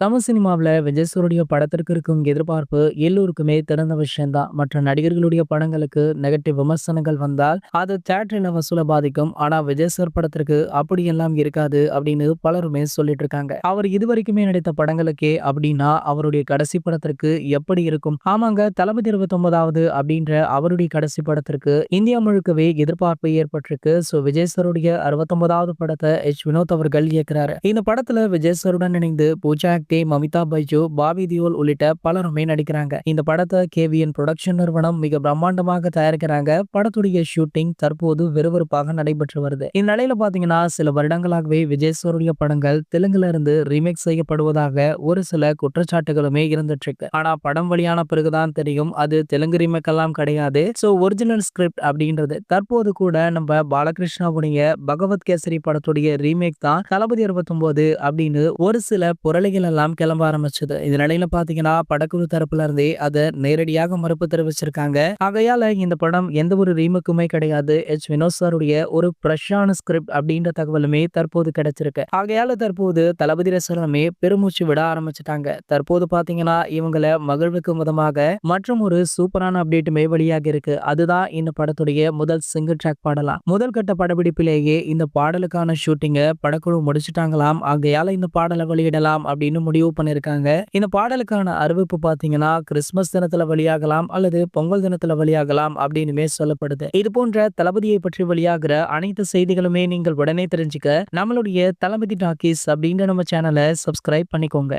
தமிழ் சினிமாவுல விஜய் சாருடைய படத்திற்கு இருக்கும் எதிர்பார்ப்பு எல்லோருக்குமே தெரிந்த விஷயம் தான். மற்ற நடிகர்களுடைய படங்களுக்கு நெகட்டிவ் விமர்சனங்கள் வந்தால் அது தியேட்டரில் வசூலை பாதிக்கும். ஆனா விஜய் சார் படத்திற்கு அப்படியெல்லாம் இருக்காது அப்படின்னு பலருமே சொல்லிட்டு இருக்காங்க. அவர் இதுவரைக்குமே நடித்த படங்களுக்கே அப்படின்னா அவருடைய கடைசி படத்திற்கு எப்படி இருக்கும்? ஆமாங்க, தளபதி 29வது அப்படின்ற அவருடைய கடைசி படத்திற்கு இந்தியா முழுக்கவே எதிர்பார்ப்பு ஏற்பட்டிருக்கு. ஸோ விஜய் சாருடைய 69வது படத்தை வினோத் அவர்கள் இயக்குறாரு. இந்த படத்துல விஜய் சாருடன் இணைந்து பூஜா ஆக்டே, மமிதா பைஜு, பாபி தியோல் உள்ளிட்ட பலருமே நடிக்கிறாங்க. இந்த படத்தை கேவிஎன் புரொடக்ஷன் நிறுவனம் மிக பிரம்மாண்டமாக தயாரிக்கிறாங்க. படத்துடைய ஷூட்டிங் தற்போது விறுவிறுப்பாக நடைபெற்று வருது. இந்த நிலையில பாத்தீங்கன்னா சில வருடங்களாகவே விஜய் சாருடைய படங்கள் தெலுங்குல இருந்து ரீமேக் செய்யப்படுவதாக ஒரு சில குற்றச்சாட்டுகளுமே இருந்துட்டு இருக்கு. ஆனா படம் வெளியான பிறகுதான் தெரியும் அது தெலுங்கு ரீமேக் எல்லாம் கிடையாது. சோ ஒரிஜினல் ஸ்கிரிப்ட் அப்படின்றது. தற்போது கூட நம்ம பாலகிருஷ்ணாவுடைய பகவத் கேசரி படத்துடைய ரீமேக் தான் தளபதி 69 அப்படின்னு ஒரு சில புரளிகள் எல்லாம் கிளம்ப ஆரம்பிச்சது. இந்த நிலையில பாத்தீங்கன்னா படக்குழு தரப்புல இருந்தே அதை நேரடியாக மறுப்பு தெரிவிச்சிருக்காங்க. ஆகையால இந்த படம் எந்த ஒரு ரீமேக்குமே கிடையாது. வினோத் சாருடைய ஒரு ஃப்ரெஷ்ஷான ஸ்கிரிப்ட் அப்படின்ற தகவலுமே தற்போது கிடைச்சிருக்கு. ஆகையால தற்போது தளபதி ரசிகர்களுமே பெருமூச்சு விட ஆரம்பிச்சிட்டாங்க. தற்போது பாத்தீங்கன்னா இவங்கள மகிழ்விக்கும் விதமாக மற்றும் ஒரு சூப்பரான அப்டேட்டுமே வெளியாகி இருக்கு. அதுதான் இந்த படத்துடைய முதல் சிங்கிள் ட்ராக் பாடலாம். முதல் கட்ட படப்பிடிப்பிலேயே இந்த பாடலுக்கான ஷூட்டிங்க படக்குழு முடிச்சிட்டாங்களாம். ஆகையால இந்த பாடலை வெளியிடலாம் அப்படின்னு முடிவு பண்ணிருக்காங்க. இந்த பாடலுக்கான அறிவிப்பு பாத்தீங்கன்னா கிறிஸ்துமஸ் தினத்துல வெளியாகலாம் அல்லது பொங்கல் தினத்துல வெளியாகலாம் அப்படின்னுமே சொல்லப்படுது. இது போன்ற தளபதியை பற்றி வெளியாகிற அனைத்து செய்திகளுமே நீங்கள் உடனே தெரிஞ்சுக்க நம்மளுடைய தளபதி டாக்கீஸ் அப்படின்ற நம்ம சேனலை சப்ஸ்கிரைப் பண்ணிக்கோங்க.